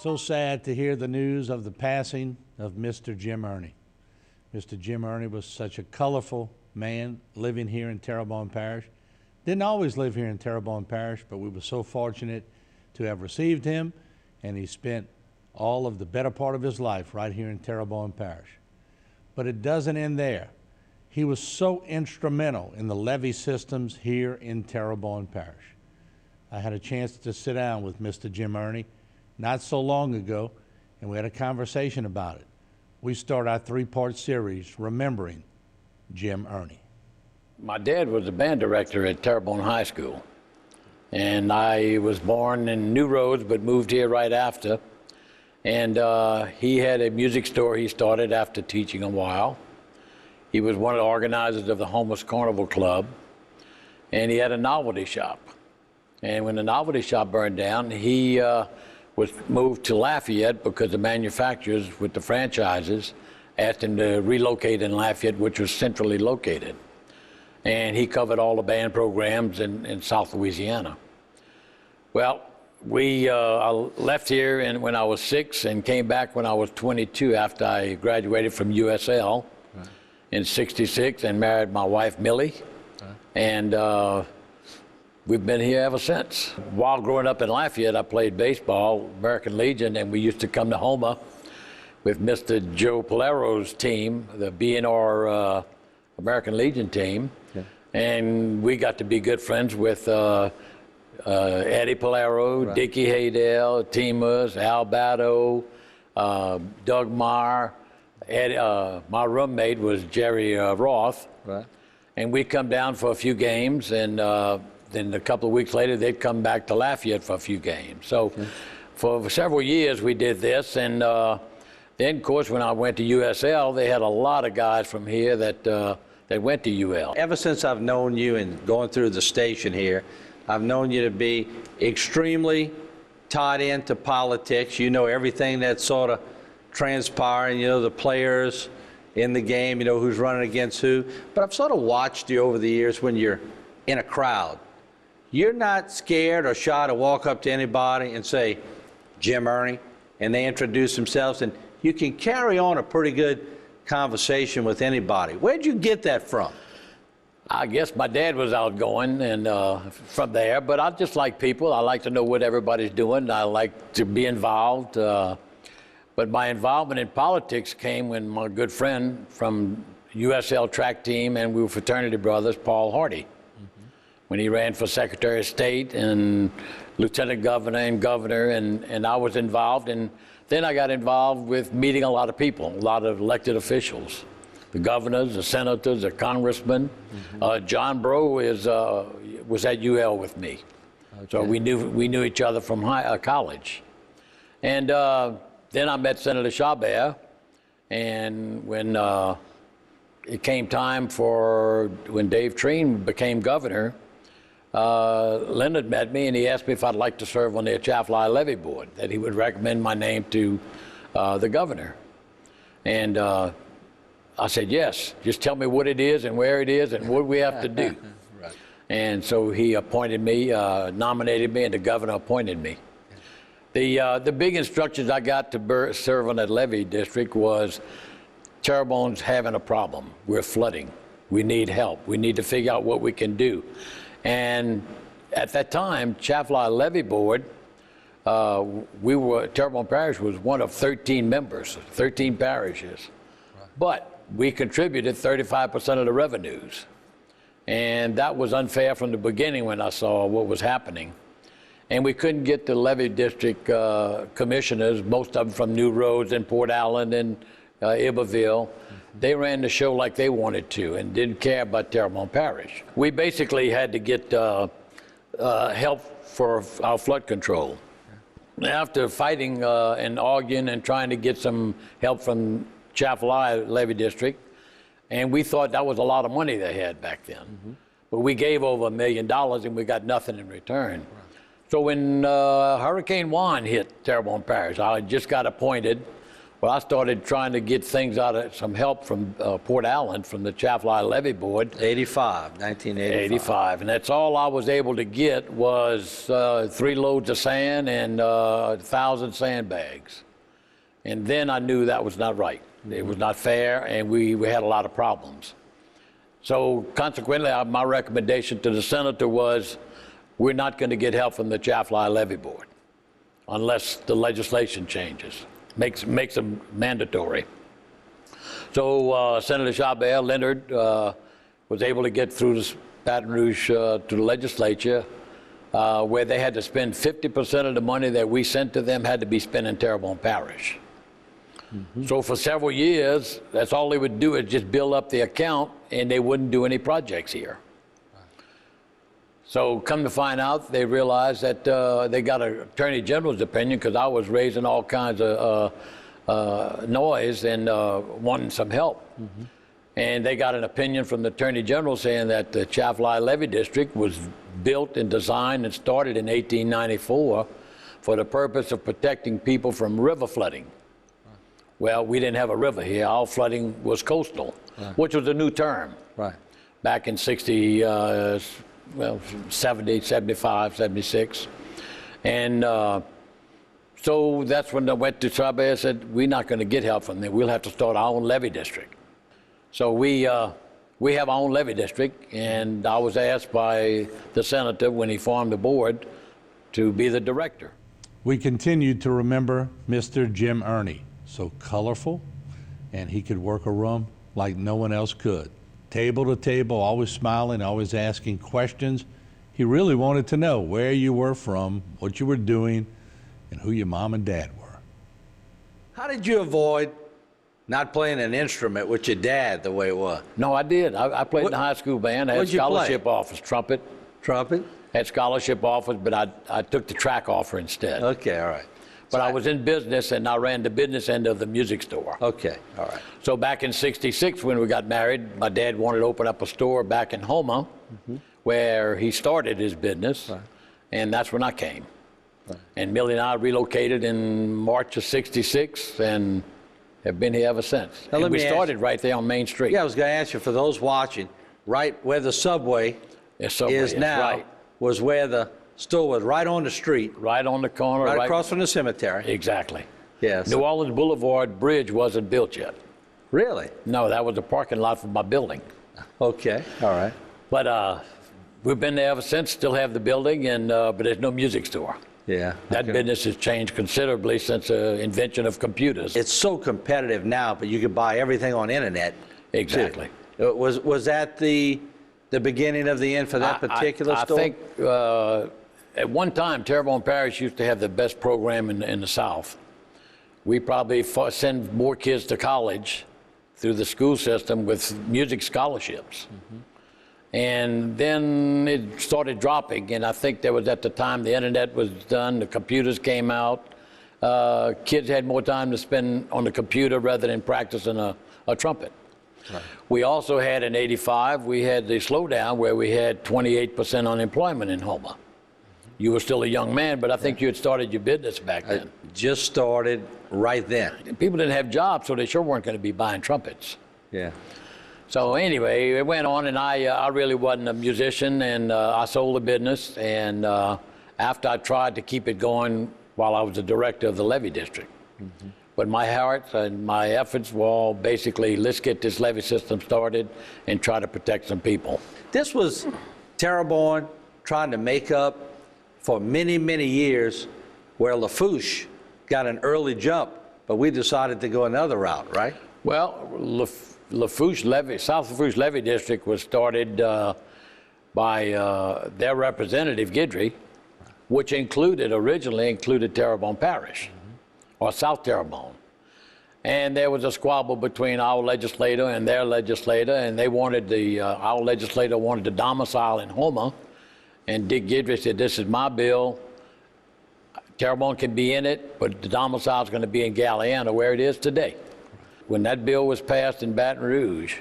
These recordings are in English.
So sad to hear the news of the passing of Mr. Jim Erny. Mr. Jim Erny was such a colorful man living here in Terrebonne Parish. Didn't always live here in Terrebonne Parish, but we were so fortunate to have received him, and he spent all of the better part of his life right here in Terrebonne Parish. But it doesn't end there. He was so instrumental in the levee systems here in Terrebonne Parish. I had a chance to sit down with Mr. Jim Erny not so long ago, and we had a conversation about it. We start our three-part series, Remembering Jim Erny. My dad was the band director at Terrebonne High School, and I was born in New Roads but moved here right after. And he had a music store he started after teaching a while. He was one of the organizers of the Homeless Carnival Club, and he had a novelty shop. And when the novelty shop burned down, he was moved to Lafayette because the manufacturers with the franchises asked him to relocate in Lafayette, which was centrally located. And he covered all the band programs in South Louisiana. Well, I left here when I was 6 and came back when I was 22 after I graduated from USL in '66 and married my wife, Millie. And we've been here ever since. While growing up in Lafayette, I played baseball, American Legion, and we used to come to Houma with Mr. Joe Palero's team, the BNR American Legion team. And we got to be good friends with Eddie Palero, Dickie Haydell, Timus, Al Batto, Doug Meyer. My roommate was Jerry Roth. And we'd come down for a few games, and then a couple of weeks later, they'd come back to Lafayette for a few games. So for several years, we did this. And then, of course, when I went to USL, they had a lot of guys from here that went to UL. Ever since I've known you and going through the station here, I've known you to be extremely tied into politics. You know everything that's sort of transpiring, you know, the players in the game, you know, who's running against who. But I've sort of watched you over the years when you're in a crowd. You're not scared or shy to walk up to anybody and say, Jim Erny, and they introduce themselves, and you can carry on a pretty good conversation with anybody. Where'd you get that from? I guess my dad was outgoing and from there, but I just like people. I like to know what everybody's doing. I like to be involved. But my involvement in politics came when my good friend from USL track team, and we were fraternity brothers, Paul Hardy, when he ran for Secretary of State and Lieutenant Governor and Governor, and I was involved. And then I got involved with meeting a lot of people, a lot of elected officials. The governors, the senators, the congressmen. John Breaux was at UL with me. So we knew each other from college. And then I met Senator Chabert, and when it came time when Dave Treen became governor, Leonard met me and he asked me if I'd like to serve on the Atchafalaya Levee Board, that he would recommend my name to the governor. And I said, yes, just tell me what it is and where it is and what we have to do. And so he appointed me, nominated me, and the governor appointed me. The big instructions I got to serve on that levee district was, Terrebonne's having a problem. We're flooding. We need help. We need to figure out what we can do. And at that time, Atchafalaya Levee Board, Terrebonne Parish was one of 13 members, 13 parishes. But we contributed 35% of the revenues. And that was unfair from the beginning when I saw what was happening. And we couldn't get the levee district commissioners, most of them from New Roads and Port Allen and Iberville. They ran the show like they wanted to and didn't care about Terrebonne Parish. We basically had to get help for our flood control. After fighting and arguing and trying to get some help from Atchafalaya Levee District, and we thought that was a lot of money they had back then. But we gave over $1 million and we got nothing in return. So when Hurricane Juan hit Terrebonne Parish, I just got appointed Well, I started trying to get things out of some help from Port Allen, from the Chaffly Levee Board. 1985. And that's all I was able to get was 3 loads of sand and 1,000 sandbags. And then I knew that was not right. It was not fair, and we had a lot of problems. So consequently, my recommendation to the senator was, we're not going to get help from the Chaffly Levee Board unless the legislation changes, makes them mandatory. So Senator Chabert Leonard was able to get through this Baton Rouge to the legislature, where they had to spend 50% of the money that we sent to them had to be spent in Terrebonne Parish. So for several years, that's all they would do is just build up the account, and they wouldn't do any projects here. So come to find out, they realized that they got an Attorney General's opinion, because I was raising all kinds of noise and wanting some help. And they got an opinion from the Attorney General saying that the Chaffly Levee District was built and designed and started in 1894 for the purpose of protecting people from river flooding. Well, we didn't have a river here. Our flooding was coastal, which was a new term. Back in 70, 75, 76. And so that's when I went to Chabert and said, we're not going to get help from them. We'll have to start our own levee district. So we have our own levee district, and I was asked by the senator when he formed the board to be the director. We continued to remember Mr. Jim Erny, so colorful, and he could work a room like no one else could. Table to table, always smiling, always asking questions. He really wanted to know where you were from, what you were doing, and who your mom and dad were. How did you avoid not playing an instrument with your dad the way it was? No, I did. I played in the high school band. I had scholarship offers, trumpet. Trumpet? Had scholarship offers, but I took the track offer instead. Okay, all right. But I was in business, and I ran the business end of the music store. Okay, all right. So back in '66, when we got married, my dad wanted to open up a store back in Houma, where he started his business, and that's when I came. And Millie and I relocated in March of '66, and have been here ever since. Now, And we started right there on Main Street. Yeah, I was going to ask you, for those watching, right where the subway is now, was where the store was, right on the street. Right on the corner. Right across from the cemetery. Exactly. Yes. New Orleans Boulevard Bridge wasn't built yet. Really? No, that was the parking lot for my building. Okay, all right. But we've been there ever since, still have the building, and but there's no music store. Yeah. That business has changed considerably since the invention of computers. It's so competitive now, but you can buy everything on internet. Exactly. Was that the beginning of the end for that particular store? I think at one time, Terrebonne Parish used to have the best program in the South. We probably send more kids to college through the school system with music scholarships. And then it started dropping, and I think there was, at the time, the internet was done, the computers came out. Kids had more time to spend on the computer rather than practicing a trumpet. We also had in '85, we had the slowdown where we had 28% unemployment in Houma. You were still a young man, but I think you had started your business back then. Just started right then. People didn't have jobs, so they sure weren't going to be buying trumpets. Yeah. So anyway, it went on, and I really wasn't a musician, and I sold the business. And after I tried to keep it going while I was the director of the levee district. But my heart and my efforts were all basically, let's get this levee system started and try to protect some people. This was Terrebonne trying to make up for many, many years where Lafourche got an early jump, but we decided to go another route, right? Well, Lafourche Levee, South Lafourche Levee District was started by their representative, Guidry, which originally included Terrebonne Parish, or South Terrebonne. And there was a squabble between our legislator and their legislator, and they wanted our legislator wanted to domicile in Houma, and Dick Guidry said, this is my bill. Terrebonne can be in it, but the domicile is going to be in Galliano, where it is today. When that bill was passed in Baton Rouge,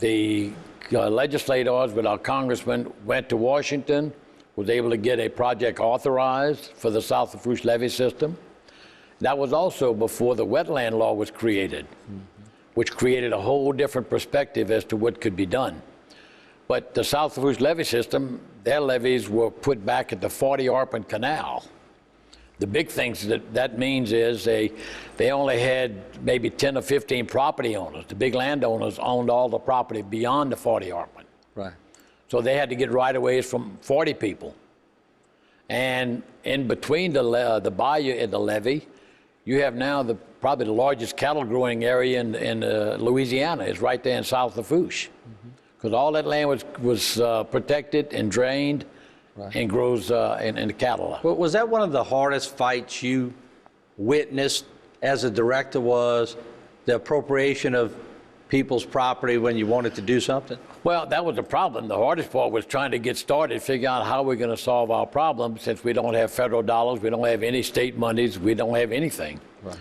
the legislators with our congressman went to Washington, was able to get a project authorized for the South Lafourche levee system, That was also before the wetland law was created, which created a whole different perspective as to what could be done. But the South Lafourche levee system, their levees were put back at the 40 Arpent Canal. The big things that means is they only had maybe 10 or 15 property owners. The big landowners owned all the property beyond the 40 Arpent. Right. So they had to get right-of-ways from 40 people. And in between the bayou and the levee, you have now probably the largest cattle growing area in Louisiana is right there in South Lafourche. Because all that land was protected and drained and grows in the cattle. Well, was that one of the hardest fights you witnessed as a director, was the appropriation of people's property when you wanted to do something? Well, that was the problem. The hardest part was trying to get started, figure out how we're going to solve our problem, since we don't have federal dollars, we don't have any state monies, we don't have anything. Right.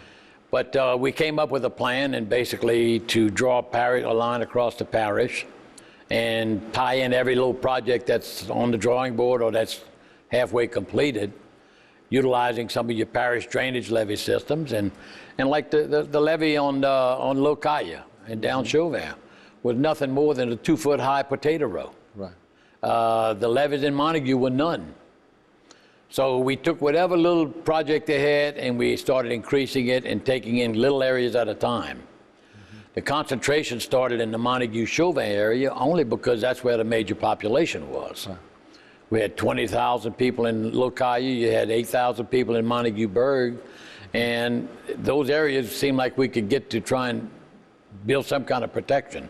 But we came up with a plan, and basically to draw a line across the parish and tie in every little project that's on the drawing board or that's halfway completed, utilizing some of your parish drainage levee systems, and like the levee on Locaia and down Chauvin was nothing more than a 2-foot high potato row. Right. The levees in Montague were none. So we took whatever little project they had and we started increasing it and taking in little areas at a time. The concentration started in the Montague-Chauvin area only because that's where the major population was. Right. We had 20,000 people in Locaia, you had 8,000 people in Montague-Burg, and those areas seemed like we could get to try and build some kind of protection.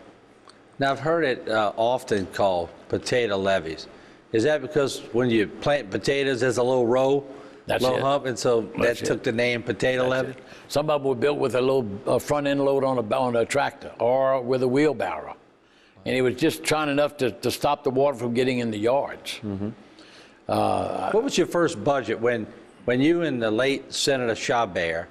Now, I've heard it often called potato levees. Is that because when you plant potatoes, there's a little row, That's little it. hump, and so That's that took it. the name potato levee? Some of them were built with a little front end load on a tractor or with a wheelbarrow. And it was just trying enough to stop the water from getting in the yards. What was your first budget when you and the late Senator Chabert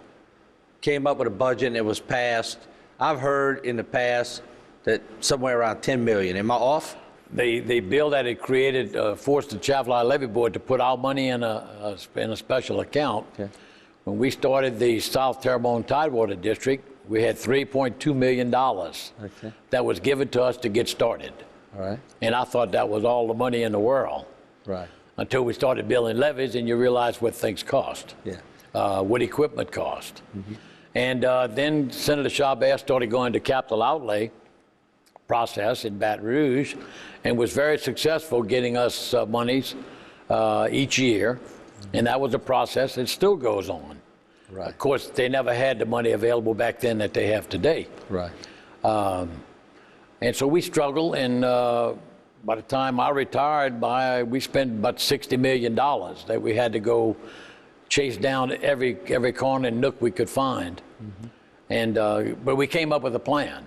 came up with a budget and it was passed? I've heard in the past that somewhere around 10 million. Am I off? The bill that it created forced the Chaffalot Levee Board to put our money in a special account. Okay. When we started the South Terrebonne Tidewater District, we had $3.2 million Okay. that was given to us to get started. All right. And I thought that was all the money in the world Right. until we started building levees and you realize what things cost, Yeah. what equipment cost. And then Senator Chabert started going to capital outlay process in Baton Rouge and was very successful getting us monies each year. And that was a process that still goes on. Right. Of course, they never had the money available back then that they have today. Right. And so we struggled, and by the time I retired, we spent about $60 million that we had to go chase down every corner and nook we could find. And but we came up with a plan.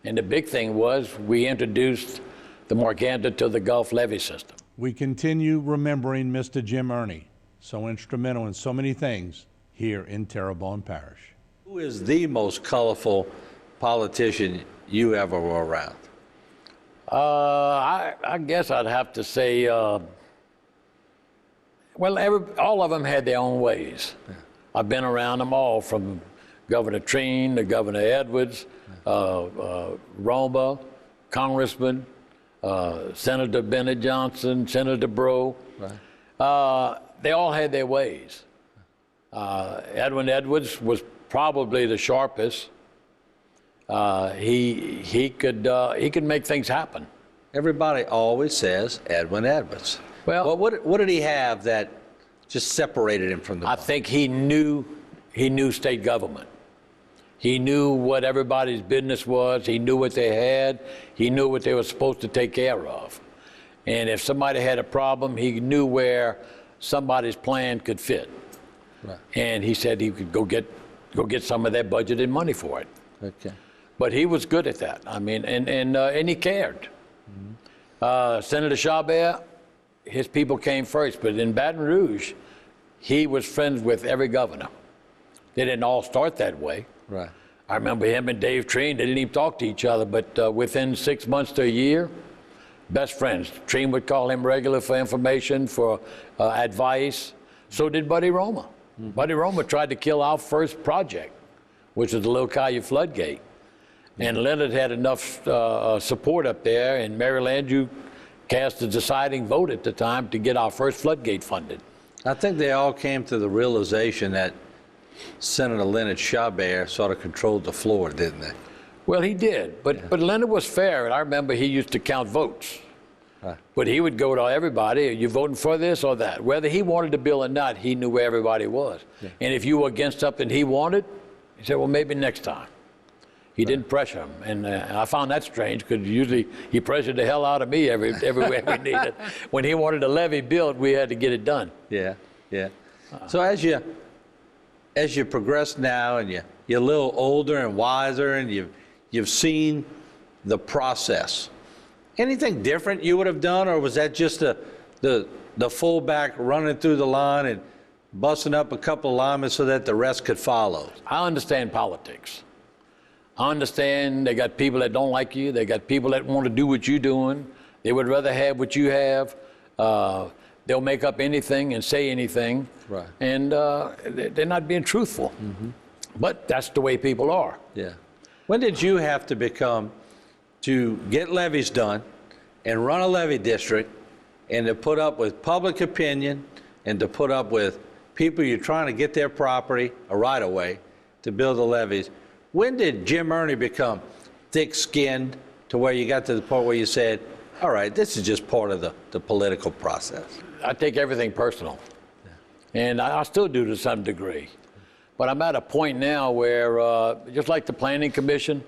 And the big thing was we introduced the Morganta to the Gulf levee system. We continue remembering Mr. Jim Erny, so instrumental in so many things here in Terrebonne Parish. Who is the most colorful politician you ever were around? I guess I'd have to say, well, all of them had their own ways. Yeah. I've been around them all, from Governor Treen to Governor Edwards, Roma, Congressman, Senator Bennett Johnson, Senator Breaux. Right. They all had their ways. Edwin Edwards was probably the sharpest. He could make things happen. Everybody always says Edwin Edwards. Well, what did he have that just separated him from the bunch? I think he knew state government. He knew what everybody's business was. He knew what they had. He knew what they were supposed to take care of. And if somebody had a problem, he knew where somebody's plan could fit. Right. And he said he could go get some of that budgeted money for it. Okay. But he was good at that. I mean, and he cared. Senator Chabert, his people came first, but in Baton Rouge, he was friends with every governor. They didn't all start that way. Right. I remember him and Dave Treen, they didn't even talk to each other, but within 6 months to a year, best friends. Treen would call him regular for information, for advice. So did Buddy Roma. Buddy Roma tried to kill our first project, which was the Little Caillou floodgate. And Leonard had enough support up there, and Mary Landrieu cast the deciding vote at the time to get our first floodgate funded. I think they all came to the realization that Senator Leonard Chabert sort of controlled the floor, didn't they? Well, he did, but Leonard was fair, and I remember he used to count votes. Right. But he would go to everybody, are you voting for this or that? Whether he wanted the bill or not, he knew where everybody was. Yeah. And if you were against something he wanted, he said, well, maybe next time. He didn't pressure him, and I found that strange because usually he pressured the hell out of me everywhere we needed. When he wanted a levee built, we had to get it done. Yeah, yeah. So as you progress now, and you're a little older and wiser, and you've seen the process, anything different you would have done, or was that just the fullback running through the line and busting up a couple of linemen so that the rest could follow? I understand politics. I understand they got people that don't like you. They got people that want to do what you're doing. They would rather have what you have. They'll make up anything and say anything. Right. And they're not being truthful. Mm-hmm. But that's the way people are. Yeah. When did you have to get levees done and run a levee district and to put up with public opinion and to put up with people you're trying to get their property, a right-of-way, to build the levees? When did Jim Erny become thick-skinned to where you got to the point where you said, all right, this is just part of the political process? I take everything personal. Yeah. And I still do to some degree. But I'm at a point now where, just like the Planning Commission,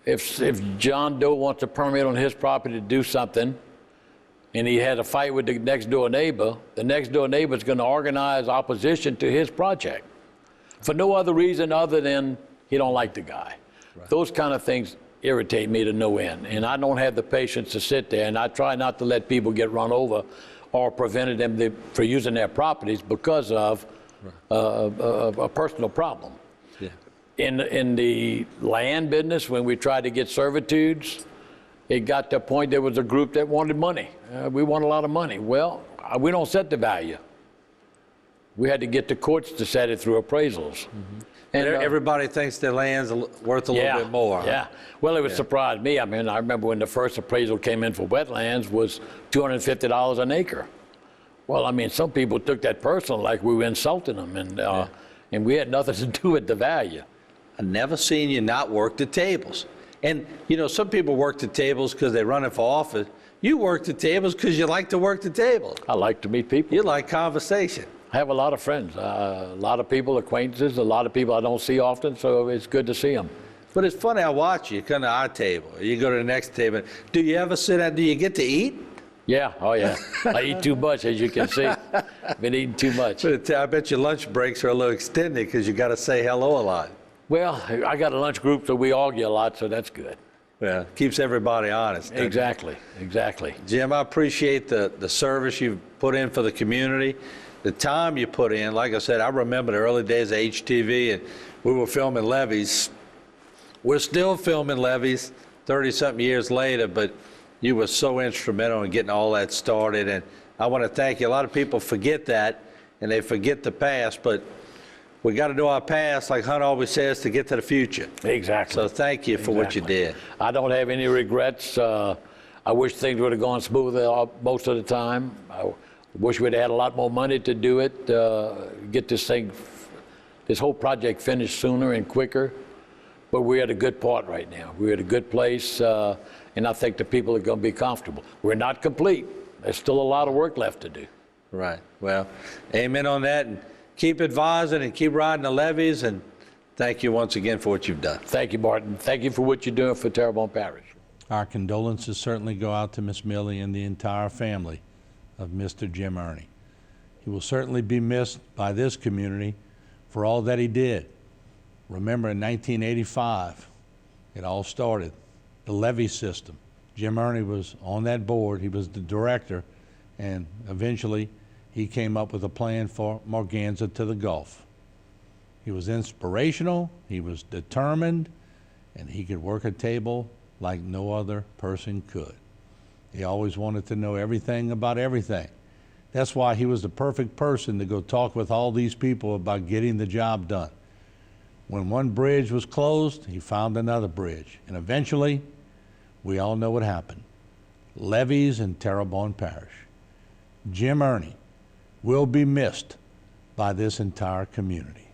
if John Doe wants a permit on his property to do something, and he had a fight with the next door neighbor, the next door neighbor is going to organize opposition to his project for no other reason other than he don't like the guy. Right. Those kind of things irritate me to no end, and I don't have the patience to sit there, and I try not to let people get run over or prevented them from using their properties because of a personal problem. Yeah. In the land business, when we tried to get servitudes, it got to a point there was a group that wanted money. We want a lot of money. Well, we don't set the value. We had to get the courts to set it through appraisals. Mm-hmm. And everybody thinks their land's worth a little bit more. Huh? Yeah. Well, it would surprise me. I mean, I remember when the first appraisal came in for wetlands was $250 an acre. Well, I mean, some people took that personal, like we were insulting them, and we had nothing to do with the value. I've never seen you not work the tables. And, you know, some people work the tables because they're running for office. You work the tables because you like to work the tables. I like to meet people. You like conversation. I have a lot of friends, a lot of people, acquaintances, a lot of people I don't see often, so it's good to see them. But it's funny, I watch you come to our table, you go to the next table. Do you ever sit down, do you get to eat? Yeah, oh yeah. I eat too much, as you can see. Been eating too much. But I bet your lunch breaks are a little extended because you got to say hello a lot. Well, I got a lunch group, so we argue a lot, so that's good. Yeah, keeps everybody honest. Exactly, exactly. Jim, I appreciate the service you've put in for the community. The time you put in, like I said, I remember the early days of HTV, and we were filming levees. We're still filming levees 30-something years later, but you were so instrumental in getting all that started, and I want to thank you. A lot of people forget that, and they forget the past, but we got to do our past, like Hunt always says, to get to the future. Exactly. So thank you for what you did. I don't have any regrets. I wish things would have gone smoother most of the time. I wish we'd had a lot more money to do it, get this whole project finished sooner and quicker. But we're at a good part right now. We're at a good place, and I think the people are going to be comfortable. We're not complete. There's still a lot of work left to do. Right. Well, amen on that. And keep advising and keep riding the levees. And thank you once again for what you've done. Thank you, Martin. Thank you for what you're doing for Terrebonne Parish. Our condolences certainly go out to Miss Millie and the entire family of Mr. Jim Erny. He will certainly be missed by this community for all that he did. Remember, in 1985, it all started, the levee system. Jim Erny was on that board. He was the director, and eventually he came up with a plan for Morganza to the Gulf. He was inspirational, he was determined, and he could work a table like no other person could. He always wanted to know everything about everything. That's why he was the perfect person to go talk with all these people about getting the job done. When one bridge was closed, he found another bridge. And eventually, we all know what happened. Levees in Terrebonne Parish. Jim Erny will be missed by this entire community.